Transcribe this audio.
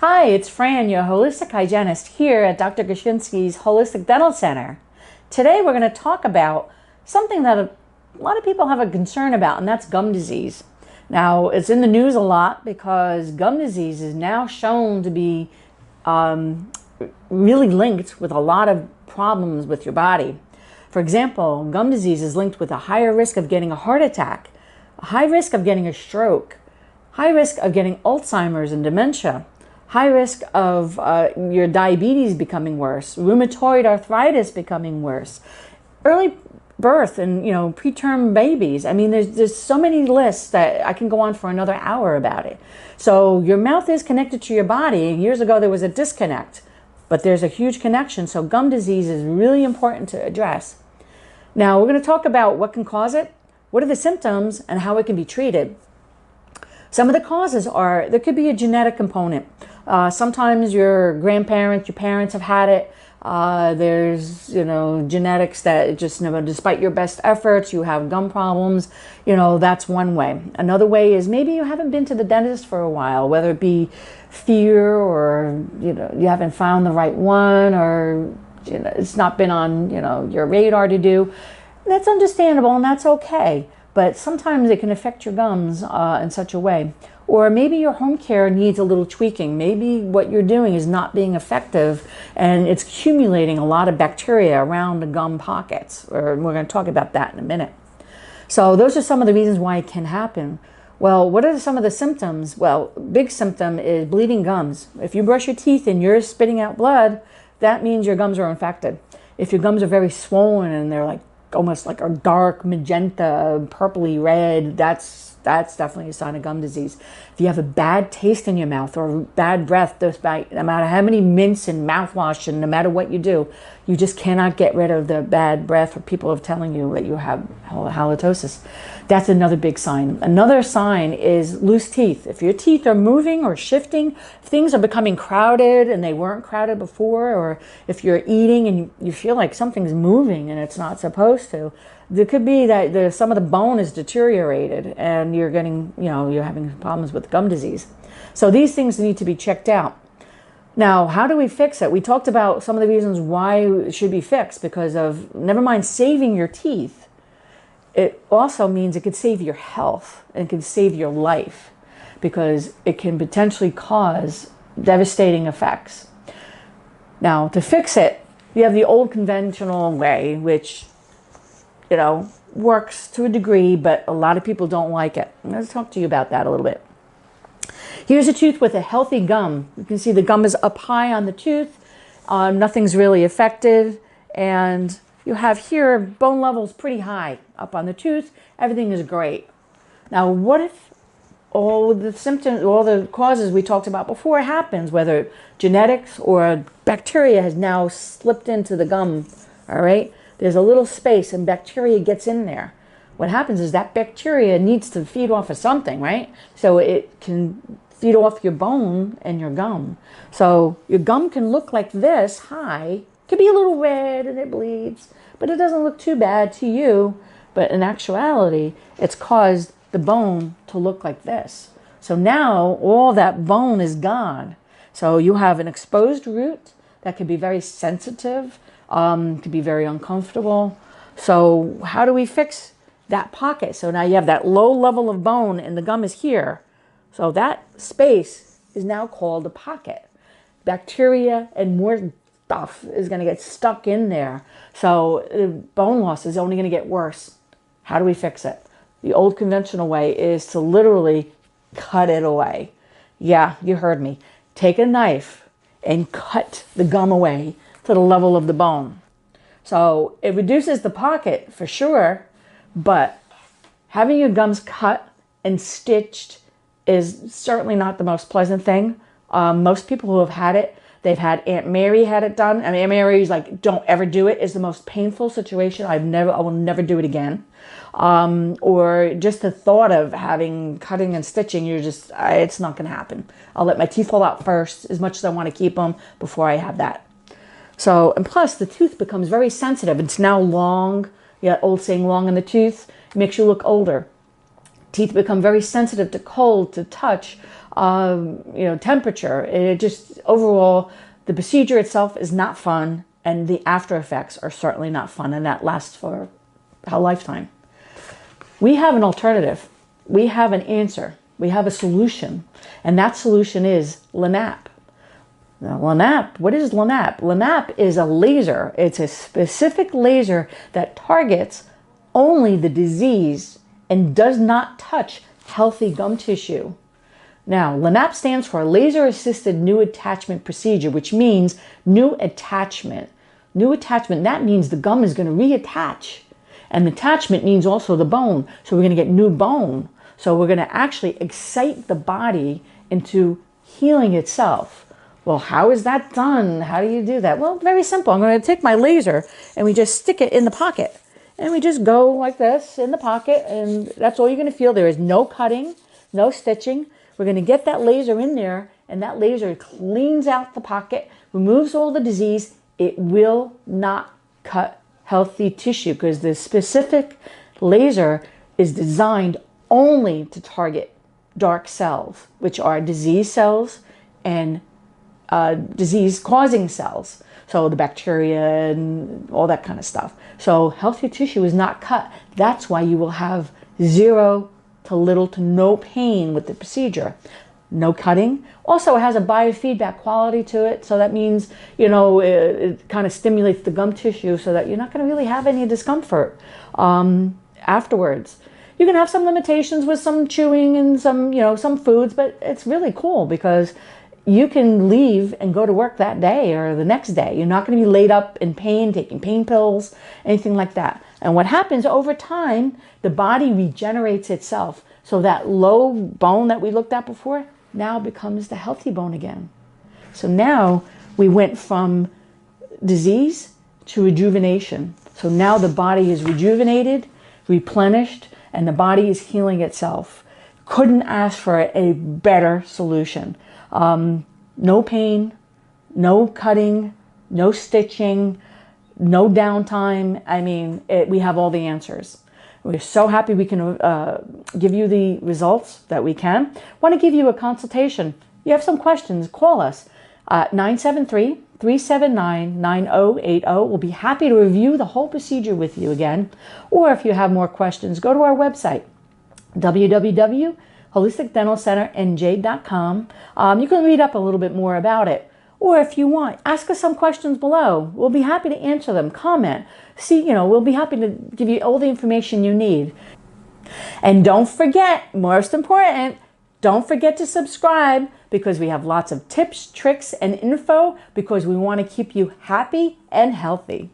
Hi, it's Fran, your holistic hygienist here at Dr. Goshinsky's Holistic Dental Center. Today we're going to talk about something that a lot of people have a concern about, and that's gum disease. Now, it's in the news a lot because gum disease is now shown to be really linked with a lot of problems with your body. For example, gum disease is linked with a higher risk of getting a heart attack, a high risk of getting a stroke, high risk of getting Alzheimer's and dementia, high risk of your diabetes becoming worse, rheumatoid arthritis becoming worse, early birth and preterm babies. I mean, there's so many lists that I can go on for another hour about it. So your mouth is connected to your body. Years ago there was a disconnect, but there's a huge connection. So gum disease is really important to address. Now we're going to talk about what can cause it, what are the symptoms, and how it can be treated. Some of the causes are, there could be a genetic component. Sometimes your grandparents, your parents have had it. There's, genetics that just, despite your best efforts, you have gum problems. That's one way. Another way is maybe you haven't been to the dentist for a while, whether it be fear or, you haven't found the right one, or, it's not been on, your radar to do. That's understandable and that's okay. But sometimes it can affect your gums in such a way. Or maybe your home care needs a little tweaking. Maybe what you're doing is not being effective and it's accumulating a lot of bacteria around the gum pockets. We're going to talk about that in a minute. So those are some of the reasons why it can happen. Well, what are some of the symptoms? Well, big symptom is bleeding gums. If you brush your teeth and you're spitting out blood, that means your gums are infected. If your gums are very swollen and they're almost like a dark magenta, purpley red, that's definitely a sign of gum disease. If you have a bad taste in your mouth or bad breath, no matter how many mints and mouthwash and no matter what you do, you just cannot get rid of the bad breath, or people are telling you that you have halitosis. That's another big sign. Another sign is loose teeth. If your teeth are moving or shifting, if things are becoming crowded and they weren't crowded before, or if you're eating and you feel like something's moving and it's not supposed to, there could be that some of the bone is deteriorated and you're getting, you're having problems with gum disease. So these things need to be checked out. Now, how do we fix it? We talked about some of the reasons why it should be fixed, because of, never mind saving your teeth, it also means it could save your health and can save your life, because it can potentially cause devastating effects. Now, to fix it, you have the old conventional way, which works to a degree, but a lot of people don't like it. I'm going to talk to you about that a little bit. Here's a tooth with a healthy gum. You can see the gum is up high on the tooth. Nothing's really affected. And you have here bone levels pretty high up on the tooth. Everything is great. Now, what if all the symptoms, all the causes we talked about before happens, whether genetics or bacteria has now slipped into the gum, all right? There's a little space and bacteria gets in there. What happens is that bacteria needs to feed off of something, right? So it can feed off your bone and your gum. So your gum can look like this high, could be a little red and it bleeds, but it doesn't look too bad to you. But in actuality, it's caused the bone to look like this. So now all that bone is gone. So you have an exposed root that could be very sensitive, could be very uncomfortable. So how do we fix that pocket? So now you have that low level of bone and the gum is here. So that space is now called a pocket. Bacteria and more stuff is going to get stuck in there. So bone loss is only going to get worse. How do we fix it? The old conventional way is to literally cut it away. Yeah, you heard me. Take a knife and cut the gum away to the level of the bone. So it reduces the pocket for sure, but having your gums cut and stitched is certainly not the most pleasant thing. Most people who have had it, they've had Aunt Mary had it done. I mean, Aunt Mary's like, don't ever do it. It's the most painful situation. I will never do it again. Or just the thought of cutting and stitching, it's not going to happen. I'll let my teeth fall out first, as much as I want to keep them, before I have that. So, and plus the tooth becomes very sensitive. It's now long. Yeah, old saying, long in the tooth, makes you look older. Teeth become very sensitive to cold, to touch, temperature. It just, overall, the procedure itself is not fun, and the after effects are certainly not fun, and that lasts for a lifetime. We have an alternative. We have an answer. We have a solution, and that solution is LANAP. Now, LANAP, what is LANAP? LANAP is a laser. It's a specific laser that targets only the disease and does not touch healthy gum tissue. Now, LANAP stands for Laser-Assisted New Attachment Procedure, which means new attachment. New attachment, that means the gum is going to reattach. And attachment means also the bone. So we're going to get new bone. So we're going to actually excite the body into healing itself. Well, how is that done? How do you do that? Well, very simple. I'm going to take my laser and we just stick it in the pocket. And we just go like this in the pocket, and that's all you're going to feel. There is no cutting, no stitching. We're going to get that laser in there, and that laser cleans out the pocket, removes all the disease. It will not cut healthy tissue because the specific laser is designed only to target dark cells, which are disease cells and disease-causing cells. So the bacteria and all that kind of stuff. So healthy tissue is not cut. That's why you will have zero to little to no pain with the procedure. No cutting. Also, it has a biofeedback quality to it. So that means, it kind of stimulates the gum tissue so that you're not going to really have any discomfort afterwards. You can have some limitations with some chewing and some foods, but it's really cool because you can leave and go to work that day or the next day. You're not going to be laid up in pain, taking pain pills, anything like that. And what happens over time, the body regenerates itself. So that low bone that we looked at before now becomes the healthy bone again. So now we went from disease to rejuvenation. So now the body is rejuvenated, replenished, and the body is healing itself. Couldn't ask for a better solution. No pain, no cutting, no stitching, no downtime. I mean, we have all the answers. We're so happy we can give you the results that we can. Want to give you a consultation. You have some questions, call us at 973-379-9080. We'll be happy to review the whole procedure with you again. Or if you have more questions, go to our website, www.holisticdentalcenternj.com. You can read up a little bit more about it. Or if you want, ask us some questions below. We'll be happy to answer them. Comment. We'll be happy to give you all the information you need. And don't forget, most important, don't forget to subscribe because we have lots of tips, tricks, and info because we want to keep you happy and healthy.